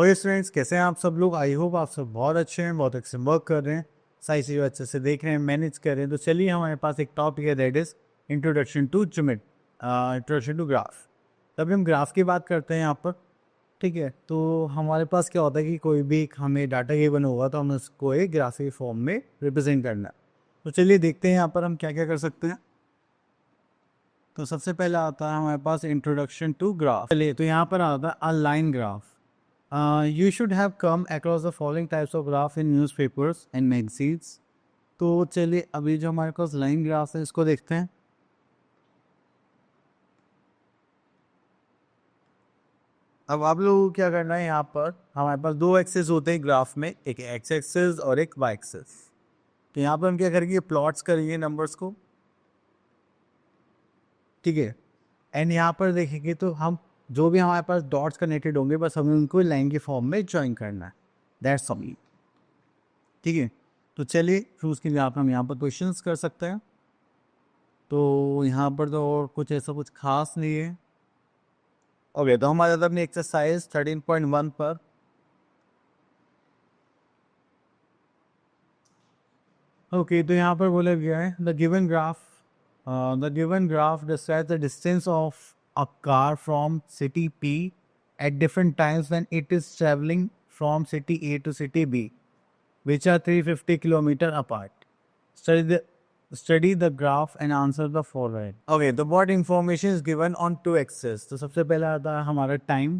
ये स्टूडेंट्स, कैसे हैं आप सब लोग? आई होप आप सब बहुत अच्छे हैं, बहुत अच्छे वर्क कर रहे हैं, सारी चीज़ें अच्छे से देख रहे हैं, मैनेज कर रहे हैं। तो चलिए, हमारे पास एक टॉपिक है, that is introduction to geometry, introduction to graph. तभी हम ग्राफ की बात करते हैं यहाँ पर। ठीक है, तो हमारे पास क्या होता है कि कोई भी हमें डाटा गिवन होगा तो हमें उसको एक ग्राफिक फॉर्म में रिप्रेजेंट करना है। तो चलिए देखते हैं यहाँ पर हम क्या क्या कर सकते हैं। तो सबसे पहले आता है हमारे पास इंट्रोडक्शन टू ग्राफ। चलिए, तो यहाँ पर आता है a line graph. You should have come across the following types of graph in newspapers and magazines. तो चलिए, अभी जो हमारे पास लाइन ग्राफ है इसको देखते हैं। अब आप लोगों को क्या करना है, यहाँ पर हमारे पास दो एक्सेस होते हैं ग्राफ में, एक एक्स एक्सेस और एक वाई एक्सेस। तो यहाँ पर हम क्या करेंगे, प्लॉट्स करेंगे नंबर्स को। ठीक है, एंड यहाँ पर देखेंगे तो हम जो भी हमारे पास डॉट्स कनेक्टेड होंगे, बस हमें उनको लाइन के फॉर्म में ज्वाइन करना है, दैट्स ऑल। ठीक है, तो चलिए फिर उसके लिए हम यहाँ पर क्वेश्चंस कर सकते हैं। तो यहाँ पर तो और कुछ ऐसा कुछ खास नहीं है। ओके, तो हमारे अपनी एक्सरसाइज 13.1 पर। ओके, तो यहाँ पर बोला गया है the given graph describes the distance of a car from city P at different times when it is travelling from city A to city B which are 350 kilometer apart. Study the graph and answer the following. Okay, the what information is given on two axes? तो सबसे पहला आता है हमारा time,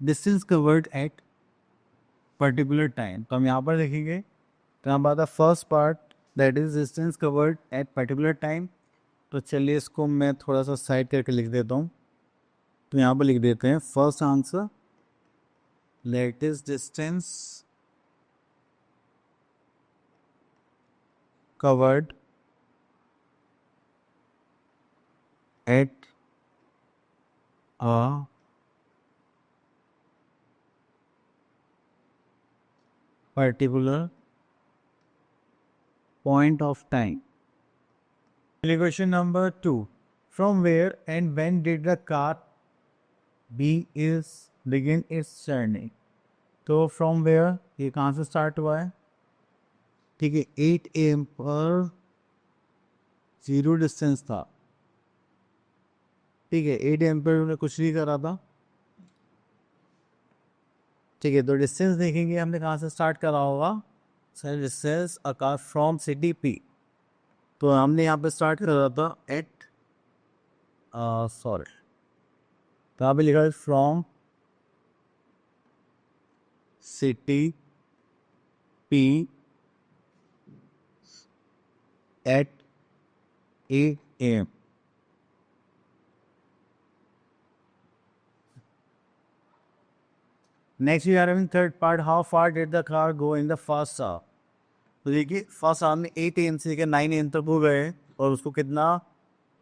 distance covered at particular time. तो हम यहाँ पर देखेंगे, तो यहाँ पर आता first part, that is distance covered at particular time. तो चलिए इसको मैं थोड़ा सा साइड करके लिख देता हूँ। तो यहाँ पर लिख देते हैं first answer, latest distance covered at a particular point of time. Question number 2. From where and when did the car begin its journey? तो from where, ये कहाँ से स्टार्ट हुआ है? ठीक है, 8 AM पर 0 डिस्टेंस था। ठीक है, 8 AM पर उन्होंने कुछ नहीं करा था। ठीक है, तो डिस्टेंस देखेंगे हमने कहाँ से स्टार्ट करा होगा। Sir, distance a car from city P, तो हमने यहाँ पे स्टार्ट करा था एट सॉरी, तो यहाँ पे लिखा है from city P at 8 AM. Next we are having third part, how far did the car go in the first hour? तो देखिए, फर्स्ट आवर में 8 AM से लेकर 9 AM तक हो गए और उसको कितना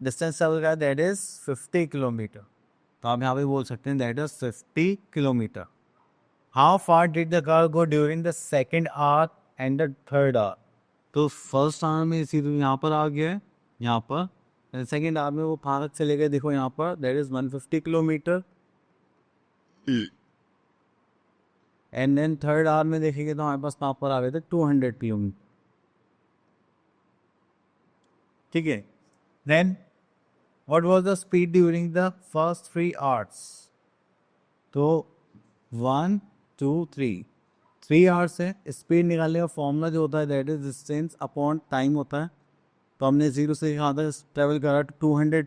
डिस्टेंस ट्रेवल करा, दैट इज 50 किलोमीटर। तो आप यहाँ पे बोल सकते हैं that is 50 kilometre. How far did the car go during the second hour and the third hour? तो फर्स्ट आवर में इसी यहाँ पर आ गया है, यहाँ पर सेकेंड आवर में वो भारत से लेकर देखो यहाँ पर that is 150 kilometre. And then third hour में देखेंगे तो हमारे पास वहाँ पर आ गए थे 200 किलोमीटर। ठीक है, then what was the speed during the first 3 hours? तो 1 2 3 आवर्स है। स्पीड निकालने का फॉर्मूला जो होता है that is distance upon time होता है। तो हमने 0 से यहाँ तक ट्रेवल करा 200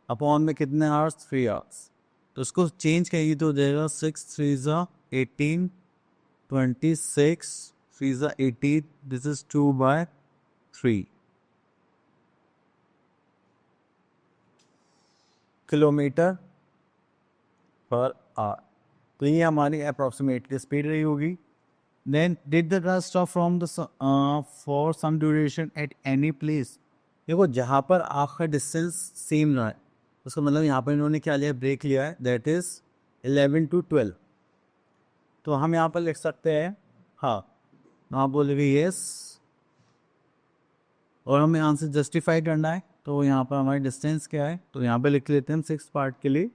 अपॉन में कितने आवर्स, 3 आवर्स। तो उसको चेंज करेंगे तो हो जाएगा 6 3 18 26 3 18, this is 2/3 kilometre per hour. तो ये हमारी अप्रॉक्सीमेटली स्पीड रही होगी। Then did the car stop from the for some duration at any place? देखो, जहाँ पर आपका डिस्टेंस सेम रहा है उसका मतलब यहाँ पर इन्होंने क्या लिया, ब्रेक लिया है, दैट इज 11 to 12। तो हम यहाँ पर लिख सकते हैं हाँ, आप बोलेंगे यस, और हमें आंसर जस्टिफाई करना है। तो यहाँ पर हमारी डिस्टेंस क्या है, तो यहाँ पे लिख लेते हैं हम 6 पार्ट के लिए,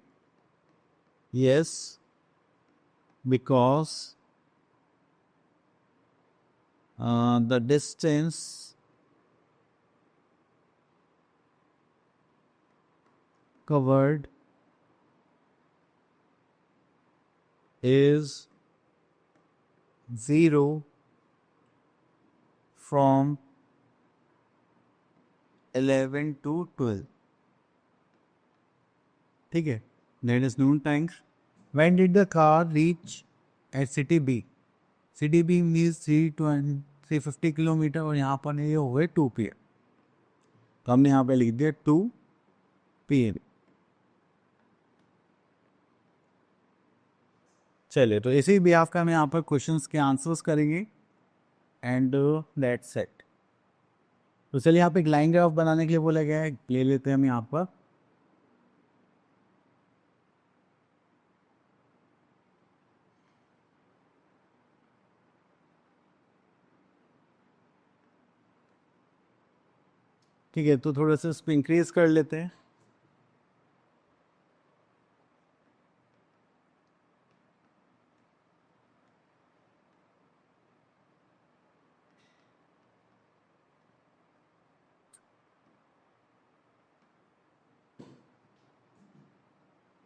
yes because the distance covered is 0 from 11 to 12. ठीक है, that is noon times. When did the car reach at city B? City B means 350 kilometre और यहाँ पर ये हो गए 2 PM. तो हमने यहाँ पे लिख दिया 2 PM. चलिए, तो इसी भी आपका हम यहाँ पर क्वेश्चंस के आंसर्स करेंगे एंड दैट्स इट. तो चलिए यहाँ पे एक लाइन ग्राफ बनाने के लिए बोला गया है, ले लेते हैं हम यहाँ पर. ठीक है, तो थोड़ा सा इसको इंक्रीज कर लेते हैं.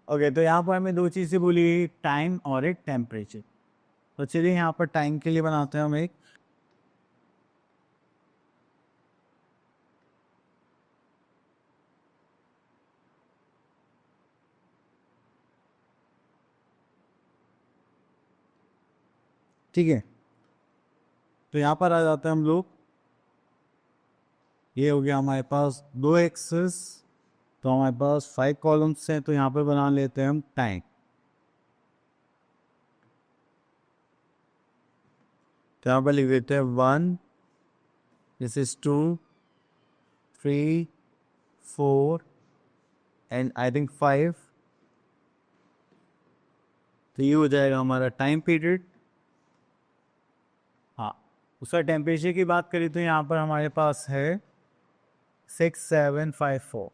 ओके, तो यहाँ पर हमें दो चीज़ें बोली, टाइम और एक टेम्परेचर. तो चलिए यहाँ पर टाइम के लिए बनाते हैं हम एक. ठीक है, तो यहाँ पर आ जाते हैं हम लोग. ये हो गया हमारे पास 2 एक्सेस, तो हमारे पास 5 कॉलम्स हैं. तो यहाँ पर बना लेते हैं हम टाइम. तो यहाँ पर लिख देते हैं 1, this is 2, 3, 4 and I think 5. तो ये हो जाएगा हमारा टाइम पीरियड. हाँ, उसका टेम्परेचर की बात करें तो यहाँ पर हमारे पास है 6754.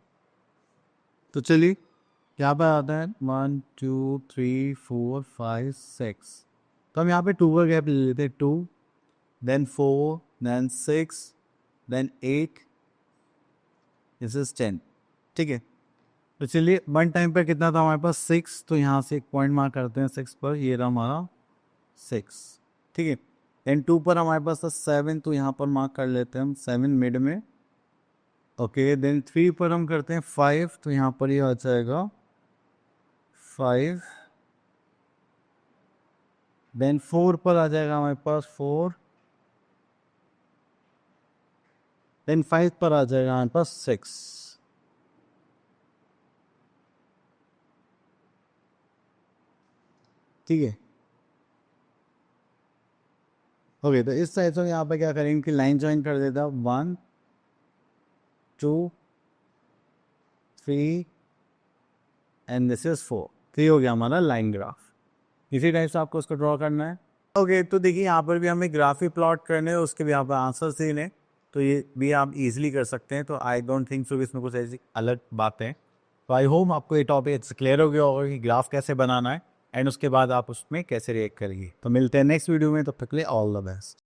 तो चलिए यहाँ पर आता है 1, 2, 3, 4, 5, 6. तो हम यहाँ पे 2 का गैप ले लेते हैं. 2, then 4, then 6, then 8, this is 10. ठीक है, तो चलिए वन टाइम पर कितना था हमारे पास 6. तो यहाँ से एक पॉइंट मार्क करते हैं 6 पर, ये रहा हमारा 6. ठीक है, देन 2 पर हमारे पास था 7. तो यहाँ पर मार्क कर लेते हैं हम 7 मिड में. ओके, देन 3 पर हम करते हैं 5. तो यहाँ पर ये आ जाएगा 5. देन 4 पर आ जाएगा हमारे पास 4. देन 5 पर आ जाएगा हमारे पास 6. ठीक है, ओके, तो इस साइड से यहाँ पर क्या करेंगे कि लाइन ज्वाइन कर देता है 1, 2, 3 एंड दिस इज 4. तो ये हो गया हमारा लाइन ग्राफ. इसी टाइप से आपको उसको ड्रॉ करना है. ओके, तो देखिए यहाँ पर भी हमें ग्राफ ही प्लॉट करने हैं, उसके भी यहाँ पर आंसर्स देने. तो ये भी आप इजीली कर सकते हैं. तो आई डोंट थिंक सो इसमें कुछ ऐसी अलग बातें. तो आई होप आपको ये टॉपिक क्लियर हो गया होगा कि ग्राफ कैसे बनाना है एंड उसके बाद आप उसमें कैसे रिएक्ट करेंगे. तो मिलते हैं नेक्स्ट वीडियो में, तब तक के लिए ऑल द बेस्ट.